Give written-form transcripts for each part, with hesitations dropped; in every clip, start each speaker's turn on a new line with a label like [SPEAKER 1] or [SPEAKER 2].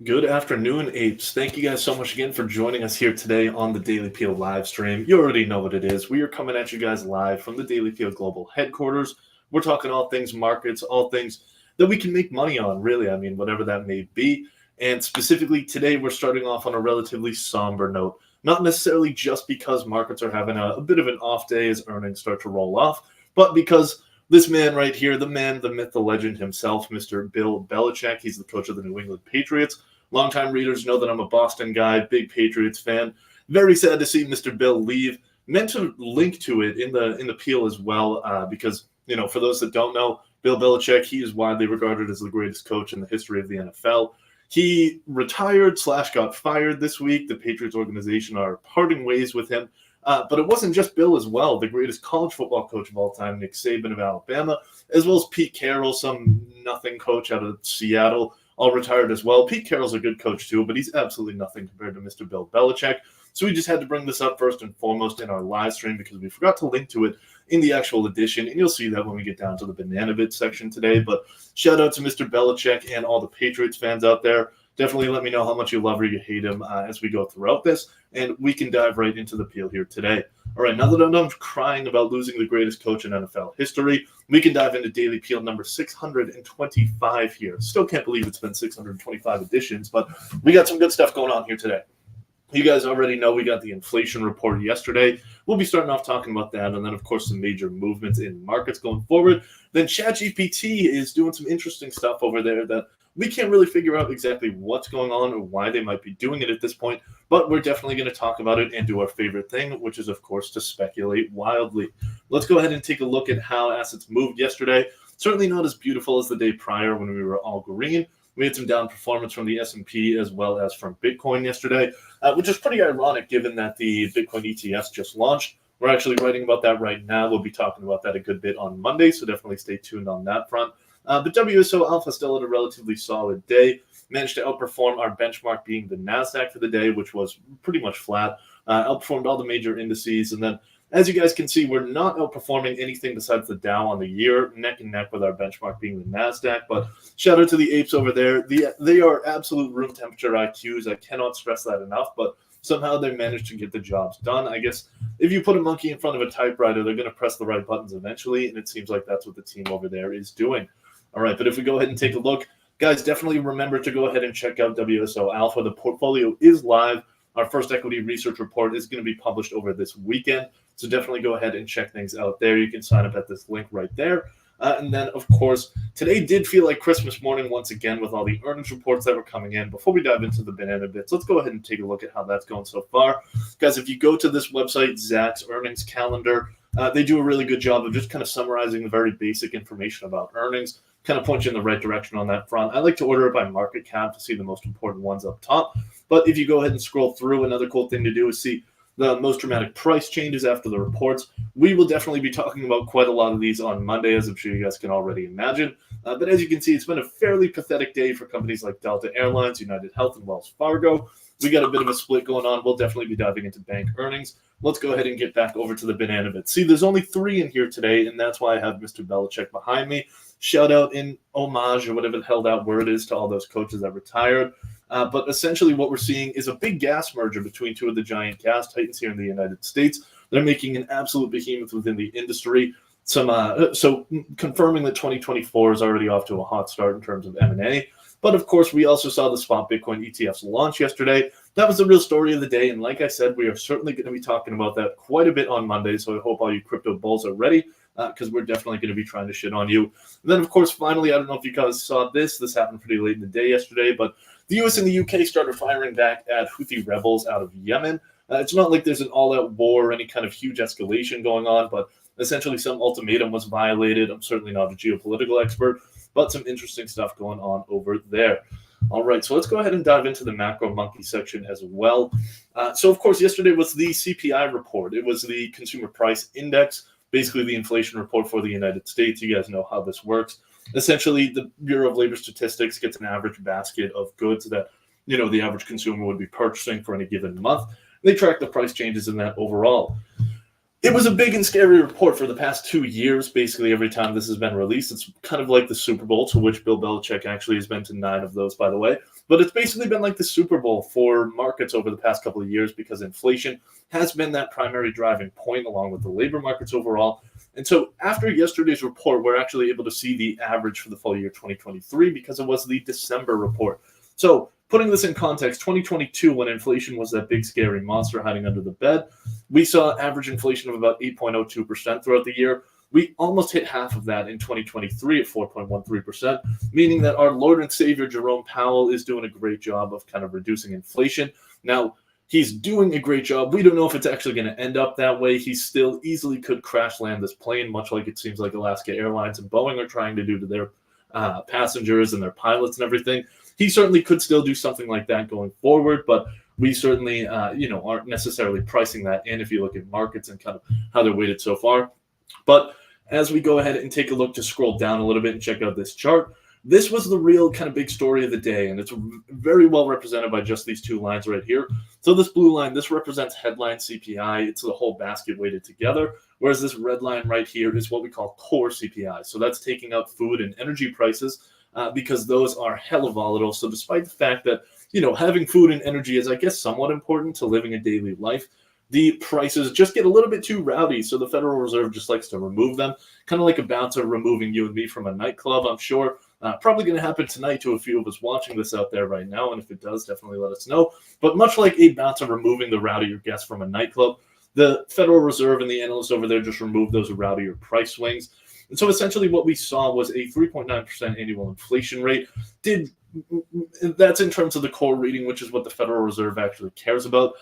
[SPEAKER 1] Good afternoon, apes. Thank you guys so much again for joining us here today on the Daily Peel live stream. You already know what it is. We are coming at you guys live from the Daily Peel Global headquarters. We're talking all things markets, all things that we can make money on, really. I mean, whatever that may be. And specifically today, we're starting off on a relatively somber note. Not necessarily just because markets are having a bit of an off day as earnings start to roll off, but because this man right here, the man, the myth, the legend himself, Mr. Bill Belichick, he's the coach of the New England Patriots. Longtime readers know that I'm a Boston guy, big Patriots fan. Very sad to see Mr. Bill leave. Meant to link to it in the Peel as well, because for those that don't know, Bill Belichick, he is widely regarded as the greatest coach in the history of the NFL. He retired / got fired this week. The Patriots organization are parting ways with him. But it wasn't just Bill as well. The greatest college football coach of all time, Nick Saban of Alabama, as well as Pete Carroll, some nothing coach out of Seattle, all retired as well. Pete Carroll's a good coach too, but he's absolutely nothing compared to Mr. Bill Belichick. So we just had to bring this up first and foremost in our live stream because we forgot to link to it in the actual edition, and you'll see that when we get down to the Banana Bit section today. But shout out to Mr. Belichick and all the Patriots fans out there. Definitely let me know how much you love or you hate him as we go throughout this, and we can dive right into the Peel here today. All right, now that I'm done crying about losing the greatest coach in NFL history, we can dive into Daily Peel number 625 here. Still can't believe it's been 625 editions, but we got some good stuff going on here today. You guys already know we got the inflation report yesterday. We'll be starting off talking about that, and then, of course, some major movements in markets going forward. Then ChatGPT is doing some interesting stuff over there that we can't really figure out exactly what's going on or why they might be doing it at this point, but we're definitely going to talk about it and do our favorite thing, which is, of course, to speculate wildly. Let's go ahead and take a look at how assets moved yesterday. Certainly not as beautiful as the day prior when we were all green. We had some down performance from the S&P as well as from Bitcoin yesterday, which is pretty ironic given that the Bitcoin ETFs just launched. We're actually writing about that right now. We'll be talking about that a good bit on Monday, so definitely stay tuned on that front. But WSO Alpha still had a relatively solid day. Managed to outperform our benchmark being the NASDAQ for the day, which was pretty much flat. Outperformed all the major indices. And then, as you guys can see, we're not outperforming anything besides the Dow on the year, neck and neck with our benchmark being the NASDAQ. But shout out to the apes over there. They are absolute room temperature IQs. I cannot stress that enough. But somehow they managed to get the jobs done. I guess if you put a monkey in front of a typewriter, they're going to press the right buttons eventually. And it seems like that's what the team over there is doing. All right, but if we go ahead and take a look, guys, definitely remember to go ahead and check out WSO Alpha. The portfolio is live. Our first equity research report is going to be published over this weekend. So definitely go ahead and check things out there. You can sign up at this link right there. And then, of course, today did feel like Christmas morning once again with all the earnings reports that were coming in. Before we dive into the banana bits, let's go ahead and take a look at how that's going so far. Guys, if you go to this website, Zacks Earnings Calendar, they do a really good job of just kind of summarizing the very basic information about earnings, kind of point you in the right direction on that front. I like to order it by market cap to see the most important ones up top. But if you go ahead and scroll through, another cool thing to do is see the most dramatic price changes after the reports. We will definitely be talking about quite a lot of these on Monday, as I'm sure you guys can already imagine. But as you can see, it's been a fairly pathetic day for companies like Delta Airlines, United Health, and Wells Fargo. We got a bit of a split going on. We'll definitely be diving into bank earnings. Let's go ahead and get back over to the banana bit. See, there's only 3 in here today, and that's why I have Mr. Belichick behind me. Shout out in homage or whatever the hell that word is to all those coaches that retired. But essentially what we're seeing is a big gas merger between 2 of the giant gas titans here in the United States. They're making an absolute behemoth within the industry. So confirming that 2024 is already off to a hot start in terms of M&A. But of course, we also saw the spot Bitcoin ETFs launch yesterday. That was the real story of the day. And like I said, we are certainly going to be talking about that quite a bit on Monday. So I hope all you crypto bulls are ready, because we're definitely going to be trying to shit on you. And then, of course, finally, I don't know if you guys saw this. This happened pretty late in the day yesterday, but the US and the UK started firing back at Houthi rebels out of Yemen. It's not like there's an all-out war or any kind of huge escalation going on, but essentially some ultimatum was violated. I'm certainly not a geopolitical expert, but some interesting stuff going on over there. All right, so let's go ahead and dive into the macro monkey section as well. So, of course, yesterday was the CPI report. It was the Consumer Price Index, basically the inflation report for the United States. You guys know how this works. Essentially, the Bureau of Labor Statistics gets an average basket of goods that, the average consumer would be purchasing for any given month. They track the price changes in that overall. It was a big and scary report for the past 2 years. Basically, every time this has been released, it's kind of like the Super Bowl, to which Bill Belichick actually has been to 9 of those, by the way. But it's basically been like the Super Bowl for markets over the past couple of years because inflation has been that primary driving point along with the labor markets overall. And so after yesterday's report, we're actually able to see the average for the full year 2023 because it was the December report. So putting this in context, 2022, when inflation was that big scary monster hiding under the bed, we saw average inflation of about 8.02% throughout the year. We almost hit half of that in 2023 at 4.13%, meaning that our Lord and Savior Jerome Powell is doing a great job of kind of reducing inflation. Now, he's doing a great job. We don't know if it's actually going to end up that way. He still easily could crash land this plane, much like it seems like Alaska Airlines and Boeing are trying to do to their passengers and their pilots and everything. He certainly could still do something like that going forward, but we certainly, aren't necessarily pricing that in if you look at markets and kind of how they're weighted so far. But as we go ahead and take a look to scroll down a little bit and check out this chart, this was the real kind of big story of the day, and it's very well represented by just these two lines right here. So this blue line, this represents headline CPI. It's the whole basket weighted together, whereas this red line right here is what we call core CPI. So that's taking out food and energy prices because those are hella volatile. So despite the fact that, having food and energy is, I guess, somewhat important to living a daily life, the prices just get a little bit too rowdy. So the Federal Reserve just likes to remove them, kind of like a bouncer removing you and me from a nightclub, I'm sure. Probably going to happen tonight to a few of us watching this out there right now. And if it does, definitely let us know. But much like a bouncer removing the rowdier guests from a nightclub, the Federal Reserve and the analysts over there just remove those rowdier price swings. And so essentially what we saw was a 3.9% annual inflation rate. That's in terms of the core reading, which is what the Federal Reserve actually cares about.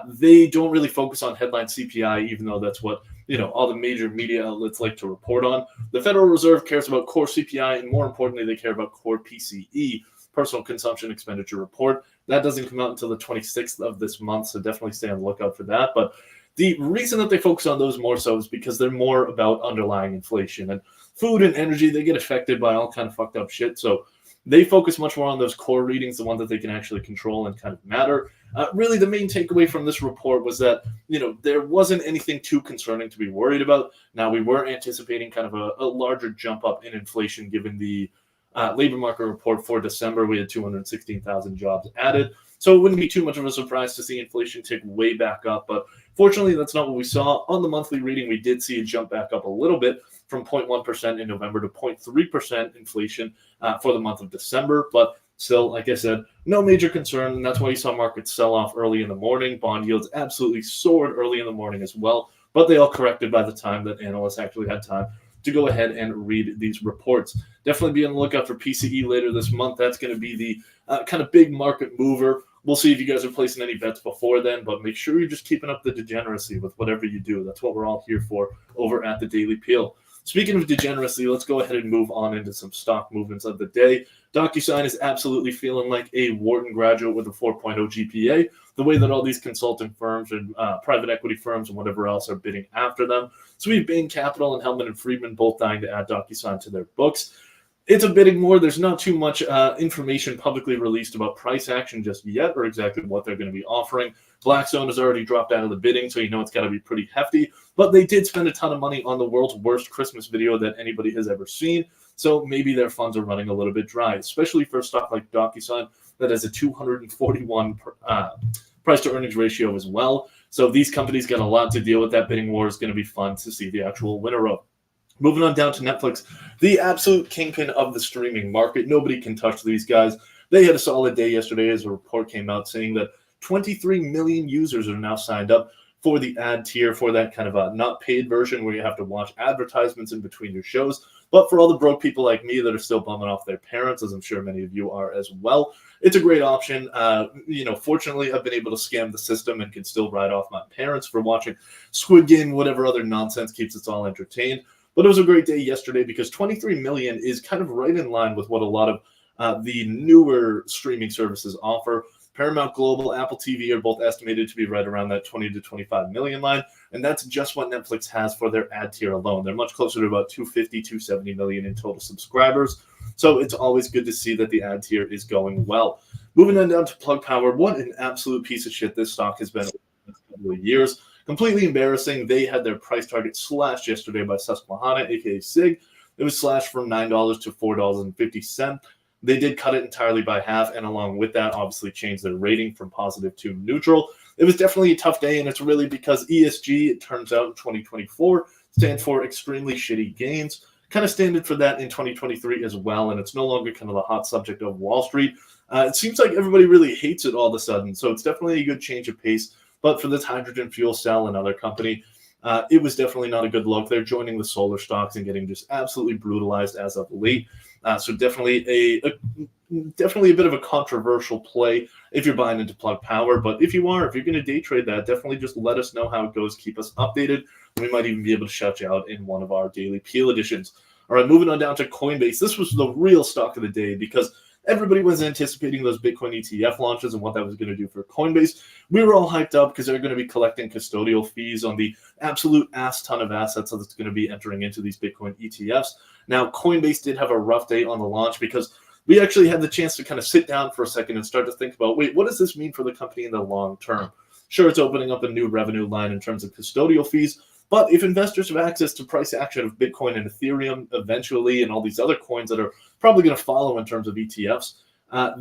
[SPEAKER 1] They don't really focus on headline CPI, even though that's what all the major media outlets like to report on. The Federal Reserve cares about core CPI, and more importantly, they care about core PCE, Personal Consumption Expenditure Report. That doesn't come out until the 26th of this month, so definitely stay on the lookout for that. But the reason that they focus on those more so is because they're more about underlying inflation. And food and energy, they get affected by all kind of fucked up shit. So they focus much more on those core readings, the one that they can actually control and kind of matter. Really, the main takeaway from this report was that, there wasn't anything too concerning to be worried about. Now, we were anticipating kind of a larger jump up in inflation given the labor market report for December. We had 216,000 jobs added. So it wouldn't be too much of a surprise to see inflation tick way back up. But fortunately, that's not what we saw. On the monthly reading, we did see it jump back up a little bit from 0.1% in November to 0.3% inflation for the month of December. But still, like I said, no major concern. And that's why you saw markets sell off early in the morning. Bond yields absolutely soared early in the morning as well. But they all corrected by the time that analysts actually had time to go ahead and read these reports. Definitely be on the lookout for PCE later this month. That's going to be the kind of big market mover. We'll see if you guys are placing any bets before then, but make sure you're just keeping up the degeneracy with whatever you do. That's what we're all here for over at the Daily Peel. Speaking of degeneracy, let's go ahead and move on into some stock movements of the day. DocuSign is absolutely feeling like a Wharton graduate with a 4.0 GPA, the way that all these consulting firms and private equity firms and whatever else are bidding after them. So we have Bain Capital and Hellman and Friedman both dying to add DocuSign to their books. It's a bidding war. There's not too much information publicly released about price action just yet or exactly what they're going to be offering. Blackstone has already dropped out of the bidding, so it's got to be pretty hefty. But they did spend a ton of money on the world's worst Christmas video that anybody has ever seen. So maybe their funds are running a little bit dry, especially for a stock like DocuSign that has a 241 price to earnings ratio as well. So these companies got a lot to deal with. That bidding war is going to be fun to see the actual winner of. Moving on down to Netflix, the absolute kingpin of the streaming market. Nobody can touch these guys. They had a solid day yesterday as a report came out saying that 23 million users are now signed up for the ad tier, for that kind of a not paid version where you have to watch advertisements in between your shows. But for all the broke people like me that are still bumming off their parents, as I'm sure many of you are as well, it's a great option. Fortunately, I've been able to scam the system and can still write off my parents for watching Squid Game, whatever other nonsense keeps us all entertained. But it was a great day yesterday because 23 million is kind of right in line with what a lot of the newer streaming services offer. Paramount Global, Apple TV are both estimated to be right around that 20 to 25 million line. And that's just what Netflix has for their ad tier alone. They're much closer to about 250, 270 million in total subscribers. So it's always good to see that the ad tier is going well. Moving on down to Plug Power, what an absolute piece of shit this stock has been over the years. completely embarrassing. They had their price target slashed yesterday by Susquehanna, aka SIG. It was slashed from $9 to $4.50. They did cut it entirely by half, and along with that, obviously changed their rating from positive to neutral. It was definitely a tough day, and it's really because ESG, it turns out in 2024, stands for extremely shitty gains. Kind of standard for that in 2023 as well, and it's no longer kind of the hot subject of Wall Street. It seems like everybody really hates it all of a sudden, so it's definitely a good change of pace. But for this hydrogen fuel cell, another company, it was definitely not a good look. They're joining the solar stocks and getting just absolutely brutalized as of late. So definitely a bit of a controversial play if you're buying into Plug Power. But if you're going to day trade that, definitely just let us know how it goes. Keep us updated. We might even be able to shout you out in one of our daily Peel editions. All right, moving on down to Coinbase. This was the real stock of the day because everybody was anticipating those Bitcoin ETF launches and what that was going to do for Coinbase. We were all hyped up because they're going to be collecting custodial fees on the absolute ass ton of assets that's going to be entering into these Bitcoin ETFs. Now, Coinbase did have a rough day on the launch because we actually had the chance to kind of sit down for a second and start to think about, wait, what does this mean for the company in the long term? Sure, it's opening up a new revenue line in terms of custodial fees, but if investors have access to price action of Bitcoin and Ethereum eventually and all these other coins that are probably going to follow in terms of ETFs,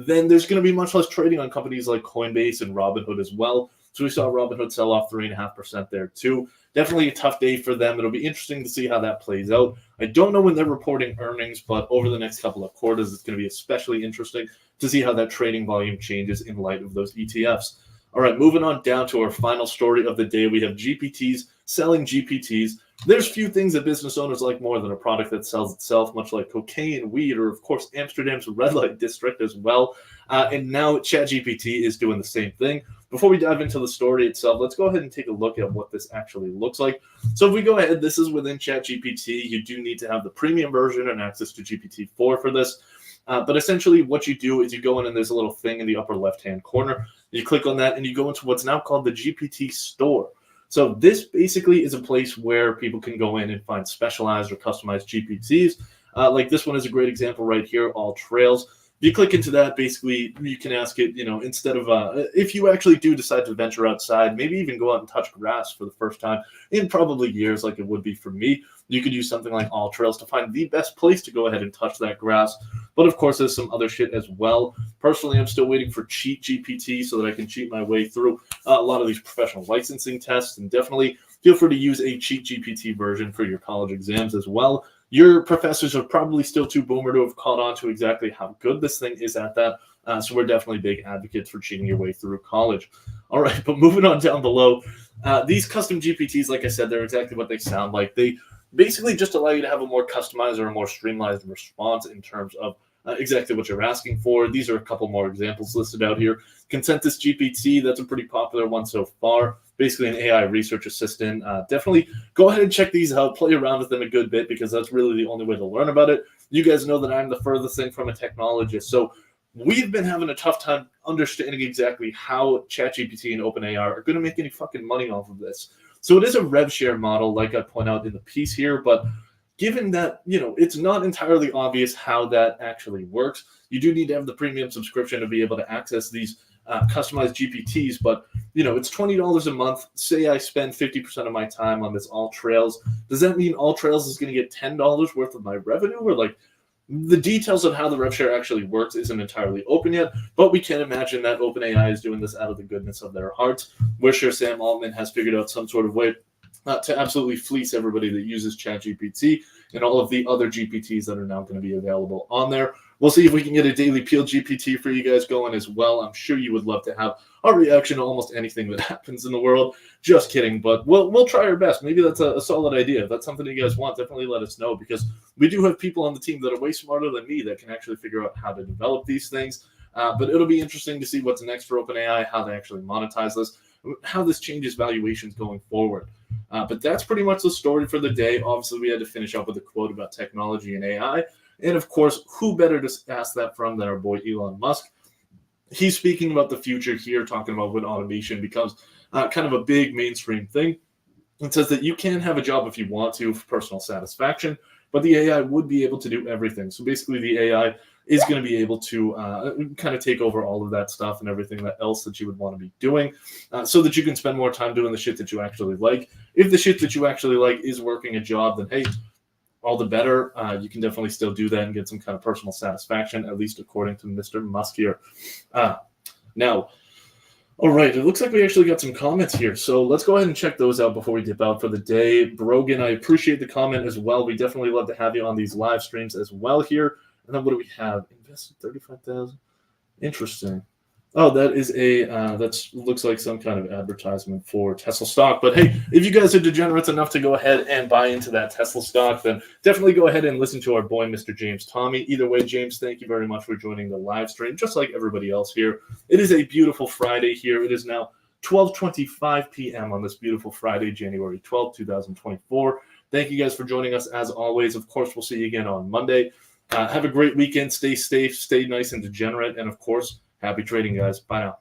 [SPEAKER 1] then there's going to be much less trading on companies like Coinbase and Robinhood as well. So we saw Robinhood sell off 3.5% there too. Definitely a tough day for them. It'll be interesting to see how that plays out. I don't know when they're reporting earnings, but over the next couple of quarters, it's going to be especially interesting to see how that trading volume changes in light of those ETFs. All right, moving on down to our final story of the day. We have GPTs selling GPTs. There's few things that business owners like more than a product that sells itself, much like cocaine, weed, or of course Amsterdam's red light district as well. And now ChatGPT is doing the same thing. Before we dive into the story itself, let's go ahead and take a look at what this actually looks like. So if we go ahead, this is within ChatGPT. You do need to have the premium version and access to GPT-4 for this. But essentially what you do is you go in and there's a little thing in the upper left-hand corner. You click on that and you go into what's now called the GPT Store. So this basically is a place where people can go in and find specialized or customized GPTs. Like this one is a great example right here, All Trails. If you click into that, basically you can ask it, instead of, if you actually do decide to venture outside, maybe even go out and touch grass for the first time in probably years like it would be for me, you could use something like All Trails to find the best place to go ahead and touch that grass. But of course, there's some other shit as well. Personally, I'm still waiting for Cheat GPT so that I can cheat my way through a lot of these professional licensing tests. And definitely feel free to use a Cheat GPT version for your college exams as well. Your professors are probably still too boomer to have caught on to exactly how good this thing is at that. So we're definitely big advocates for cheating your way through college. All right, but moving on down below, these custom GPTs, like I said, they're exactly what they sound like. They basically just allow you to have a more customized or a more streamlined response in terms of exactly what you're asking for. These are a couple more examples listed out here. Consensus GPT, that's a pretty popular one so far. Basically an AI research assistant. Definitely go ahead and check these out. Play around with them a good bit because that's really the only way to learn about it. You guys know that I'm the furthest thing from a technologist. So we've been having a tough time understanding exactly how ChatGPT and OpenAI are going to make any fucking money off of this. So it is a rev share model, like I point out in the piece here, but given that, it's not entirely obvious how that actually works, you do need to have the premium subscription to be able to access these customized GPTs, but it's $20 a month. Say I spend 50% of my time on this All Trails. Does that mean All Trails is going to get $10 worth of my revenue? Or like the details of how the rev share actually works isn't entirely open yet, but we can imagine that OpenAI is doing this out of the goodness of their hearts. We're sure Sam Altman has figured out some sort of way to absolutely fleece everybody that uses ChatGPT and all of the other GPTs that are now going to be available on there. We'll see if we can get a daily Peel GPT for you guys going as well. I'm sure you would love to have our reaction to almost anything that happens in the world. Just kidding, but we'll try our best. Maybe that's a solid idea. If that's something you guys want, definitely let us know because we do have people on the team that are way smarter than me that can actually figure out how to develop these things. But it'll be interesting to see what's next for OpenAI, how they actually monetize this, how this changes valuations going forward. But that's pretty much the story for the day. Obviously, we had to finish up with a quote about technology and AI. And of course, who better to ask that from than our boy Elon Musk? He's speaking about the future here, talking about when automation becomes kind of a big mainstream thing. It says that you can have a job if you want to for personal satisfaction, but the AI would be able to do everything. So basically, the AI is going to be able to kind of take over all of that stuff and everything else that you would want to be doing, so that you can spend more time doing the shit that you actually like. If the shit that you actually like is working a job, then hey, all the better. You can definitely still do that and get some kind of personal satisfaction, at least according to Mr. Musk here. Now, all right, it looks like we actually got some comments here. So let's go ahead and check those out before we dip out for the day. Brogan, I appreciate the comment as well. We definitely love to have you on these live streams as well here. And then what do we have? Invested 35,000. Interesting. Oh, that is that looks like some kind of advertisement for Tesla stock. But hey, if you guys are degenerates enough to go ahead and buy into that Tesla stock, then definitely go ahead and listen to our boy, Mr. James Tommy. Either way, James, thank you very much for joining the live stream, just like everybody else here. It is a beautiful Friday here. It is now 12:25 p.m. on this beautiful Friday, January 12th, 2024. Thank you guys for joining us as always. Of course, we'll see you again on Monday. Have a great weekend. Stay safe, stay nice and degenerate. And of course, happy trading, guys. Bye now.